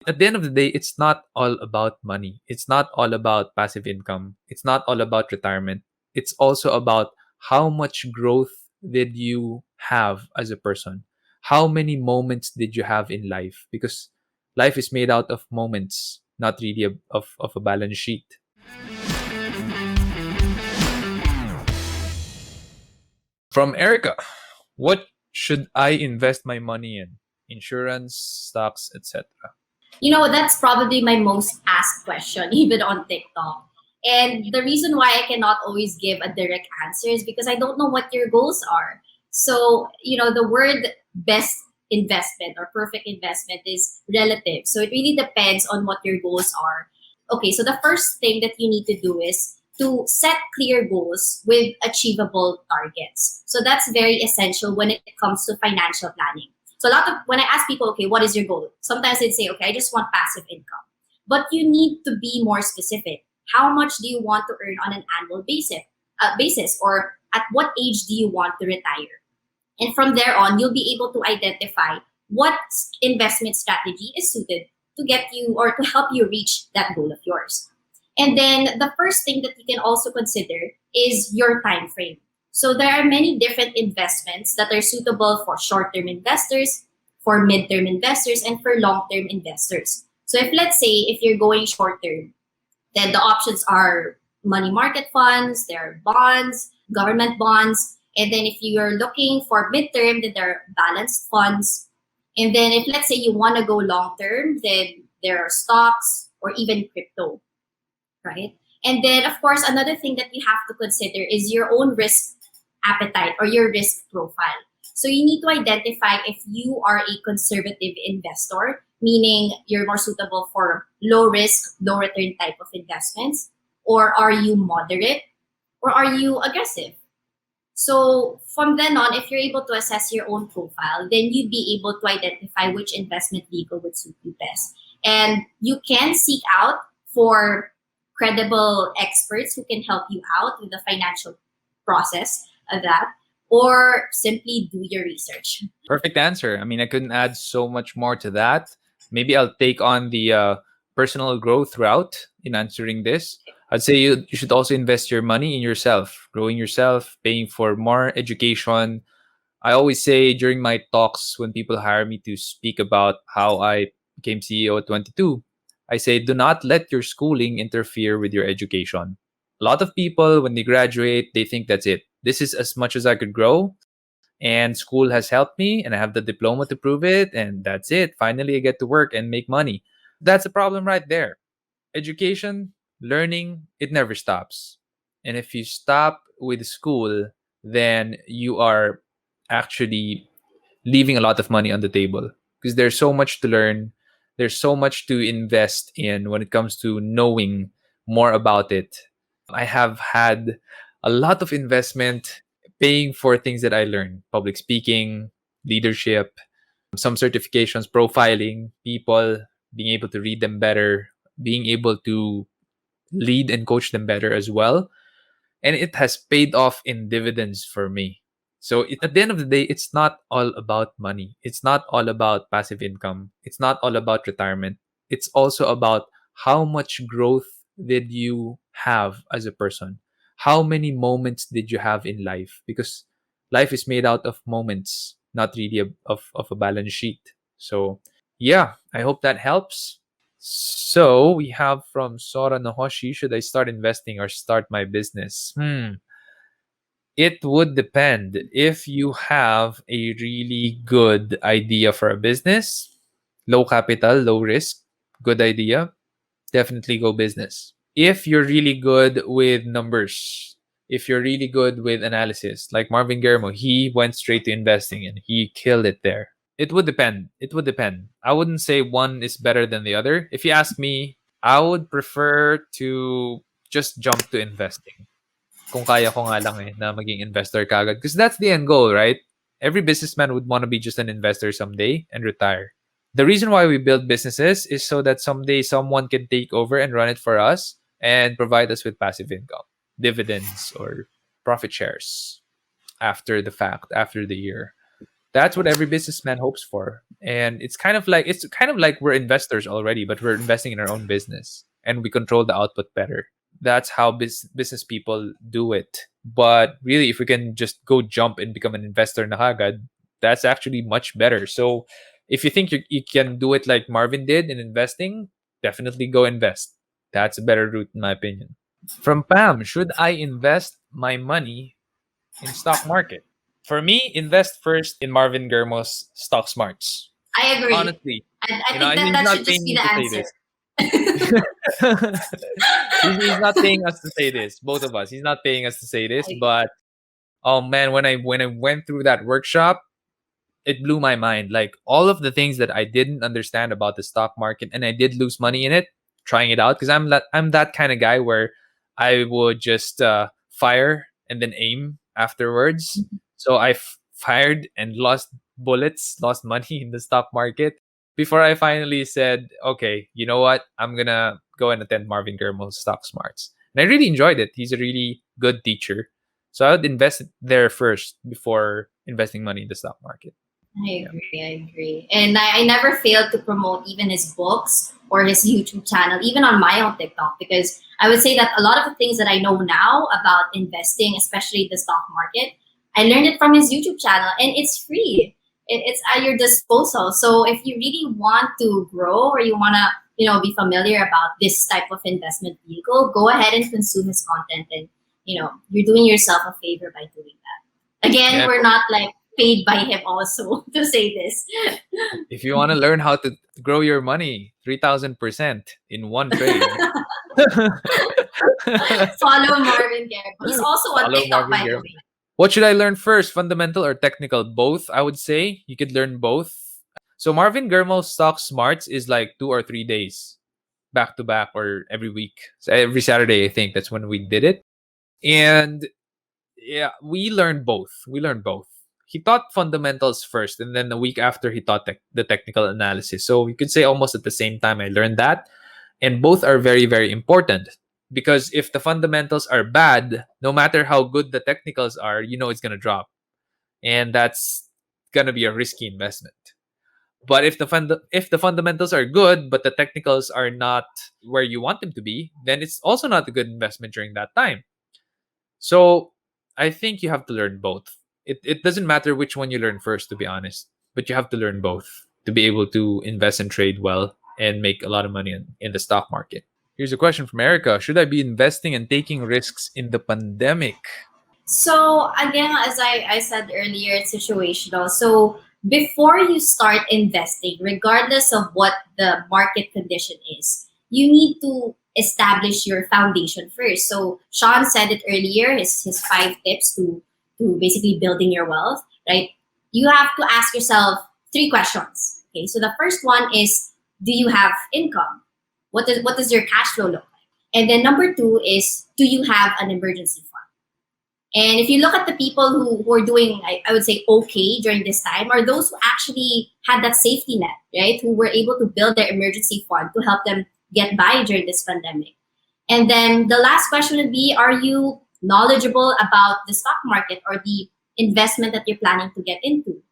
At the end of the day, it's not all about money. It's not all about passive income. It's not all about retirement. It's also about how much growth did you have as a person? How many moments did you have in life? Because life is made out of moments, not really of a balance sheet. From Erica, what should I invest my money in? Insurance, stocks, etc. That's probably my most asked question, even on TikTok. And the reason why I cannot always give a direct answer is because I don't know what your goals are. So, the word best investment or perfect investment is relative. So it really depends on what your goals are. Okay, so the first thing that you need to do is to set clear goals with achievable targets. So that's very essential when it comes to financial planning. So a lot of when I ask people, okay, what is your goal? Sometimes they'd say, okay, I just want passive income. But you need to be more specific. How much do you want to earn on an annual basis, or at what age do you want to retire? And from there on, you'll be able to identify what investment strategy is suited to get you or to help you reach that goal of yours. And then the first thing that you can also consider is your time frame. So there are many different investments that are suitable for short-term investors, for mid-term investors, and for long-term investors. So if let's say if you're going short-term, then the options are money market funds, there are bonds, government bonds. And then if you're looking for midterm, then there are balanced funds. And then if let's say you want to go long term, then there are stocks or even crypto, right? And then of course, another thing that you have to consider is your own risk appetite or your risk profile. So you need to identify if you are a conservative investor, meaning you're more suitable for low risk, low return type of investments, or are you moderate, or are you aggressive? So from then on, if you're able to assess your own profile, then you'd be able to identify which investment vehicle would suit you best. And you can seek out for credible experts who can help you out with the financial process of that, or simply do your research. Perfect answer. I mean, I couldn't add so much more to that. Maybe I'll take on the personal growth route in answering this. I'd say you should also invest your money in yourself, growing yourself, paying for more education. I always say during my talks when people hire me to speak about how I became CEO at 22, I say, do not let your schooling interfere with your education. A lot of people, when they graduate, they think that's it. This is as much as I could grow, and school has helped me, and I have the diploma to prove it, and that's it. Finally, I get to work and make money. That's a problem right there. Education, learning, it never stops. And if you stop with school, then you are actually leaving a lot of money on the table, because there's so much to learn. There's so much to invest in when it comes to knowing more about it. I have had a lot of investment paying for things that I learned: public speaking, leadership, some certifications, profiling people, being able to read them better, being able to lead and coach them better as well. And it has paid off in dividends for me. So at the end of the day, it's not all about money. It's not all about passive income. It's not all about retirement. It's also about how much growth did you have as a person? How many moments did you have in life? Because life is made out of moments, not really of a balance sheet. So, yeah, I hope that helps. So we have from Sora Nahoshi, should I start investing or start my business? It would depend. If you have a really good idea for a business, low capital, low risk, good idea, definitely go business. If you're really good with numbers, if you're really good with analysis, like Marvin Guillermo, he went straight to investing and he killed it there. It would depend. It would depend. I wouldn't say one is better than the other. If you ask me, I would prefer to just jump to investing. Kung kaya ko nga lang na maging investor kagad. Because that's the end goal, right? Every businessman would want to be just an investor someday and retire. The reason why we build businesses is so that someday someone can take over and run it for us and provide us with passive income, dividends, or profit shares after the fact, after the year. That's what every businessman hopes for. And it's kind of like we're investors already, but we're investing in our own business and we control the output better. That's how business people do it. But really, if we can just go jump and become an investor na kagad, that's actually much better. So if you think you can do it like Marvin did in investing, definitely go invest. That's a better route, in my opinion. From Pam, should I invest my money in stock market? For me, invest first in Marvin Germo's Stock Smarts. I agree. Honestly, I think that he's that not should just paying be me the to say answer. this. He's not paying us to say this. Both of us. He's not paying us to say this. I, But oh man, when I went through that workshop, it blew my mind. Like all of the things that I didn't understand about the stock market, and I did lose money in it trying it out because I'm that kind of guy where I would just fire and then aim afterwards. So I fired and lost bullets, lost money in the stock market before I finally said, okay, you know what? I'm gonna go and attend Marvin Germo's Stock Smarts, and I really enjoyed it. He's a really good teacher. So I would invest there first before investing money in the stock market. I Yeah. agree. I agree. And I never failed to promote even his books or his YouTube channel, even on my own TikTok, because I would say that a lot of the things that I know now about investing, especially the stock market, I learned it from his YouTube channel, and it's free. It's at your disposal. So if you really want to grow or you want to, be familiar about this type of investment vehicle, go ahead and consume his content, and you're doing yourself a favor by doing that. Again, Yeah. we're not like paid by him also to say this. If you want to learn how to grow your money 3,000% in one trade, Follow Marvin Garbo. He's also on follow TikTok, Marvin by the Guerrero. way. What should I learn first, fundamental or technical? Both, I would say. You could learn both. So Marvin Germo's Stock Smarts is like 2 or 3 days back to back or every week. So every Saturday, I think that's when we did it. And yeah, we learned both. We learned both. He taught fundamentals first, and then a week after, he taught the technical analysis. So you could say almost at the same time, I learned that. And both are very, very important because if the fundamentals are bad, no matter how good the technicals are, it's going to drop. And that's going to be a risky investment. But if the fundamentals are good, but the technicals are not where you want them to be, then it's also not a good investment during that time. So I think you have to learn both. It doesn't matter which one you learn first, to be honest, but you have to learn both to be able to invest and trade well and make a lot of money in the stock market. Here's a question from Erica. Should I be investing and taking risks in the pandemic? So again, as I said earlier, it's situational. So before you start investing, regardless of what the market condition is, you need to establish your foundation first. So Sean said it earlier, his 5 tips to basically building your wealth, right? You have to ask yourself 3 questions. Okay. So the first one is, do you have income? What does your cash flow look like? And then number 2 is, do you have an emergency fund? And if you look at the people who are doing, I would say, okay during this time, are those who actually had that safety net, right? Who were able to build their emergency fund to help them get by during this pandemic. And then the last question would be, are you knowledgeable about the stock market or the investment that you're planning to get into,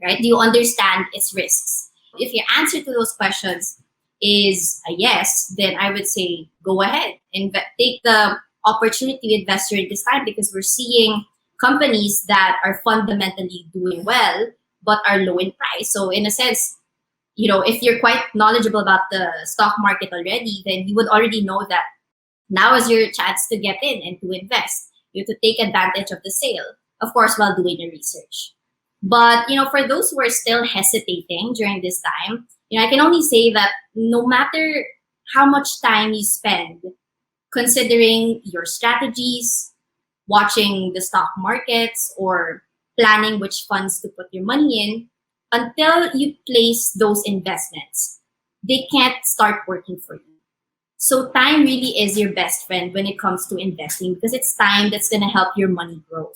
right? Do you understand its risks? If your answer to those questions is a yes, then I would say go ahead and take the opportunity to invest during this time, because we're seeing companies that are fundamentally doing well but are low in price. So in a sense, if you're quite knowledgeable about the stock market already, then you would already know that now is your chance to get in and to invest. You have to take advantage of the sale, of course, while doing your research. But for those who are still hesitating during this time, I can only say that no matter how much time you spend considering your strategies, watching the stock markets, or planning which funds to put your money in, until you place those investments, they can't start working for you. So time really is your best friend when it comes to investing, because it's time that's going to help your money grow.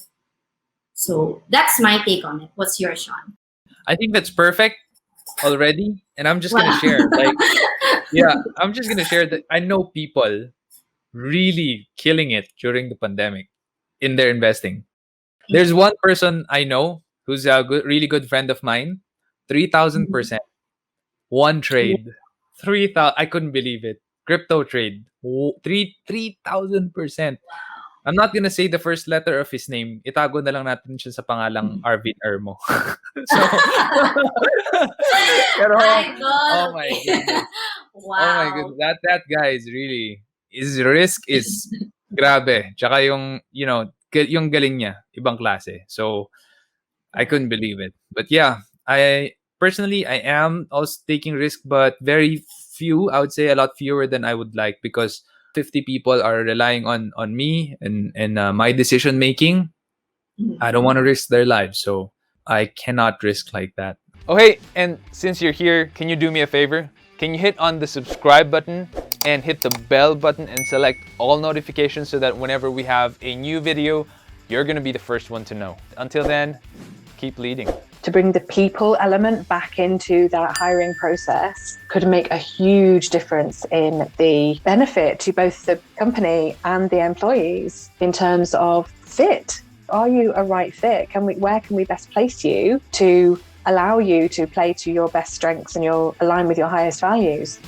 So that's my take on it. What's yours, Sean? I think that's perfect already. And I'm just gonna Wow. share. Like, yeah, I'm just gonna share that I know people really killing it during the pandemic in their investing. There's one person I know. who's a really good friend of mine, 3,000%. One trade. 3,000. I couldn't believe it. Crypto trade. 3,000%. I'm not gonna say the first letter of his name. Itago na lang natin siya sa pangalang Arvin Ermo. So, pero, Idol. oh my Okay. goodness. Wow. Oh my goodness. That guy is really, his risk is grabe. Tsaka yung, yung galing niya, ibang klase. So, I couldn't believe it. But yeah, I personally, I am also taking risk, but very few. I would say a lot fewer than I would like, because 50 people are relying on me and my decision making. I don't want to risk their lives, so I cannot risk like that. Oh hey, and since you're here, can you do me a favor? Can you hit on the subscribe button and hit the bell button and select all notifications so that whenever we have a new video, you're going to be the first one to know. Until then, keep leading. To bring the people element back into that hiring process could make a huge difference in the benefit to both the company and the employees in terms of fit. Are you a right fit? Where can we best place you to allow you to play to your best strengths and align with your highest values?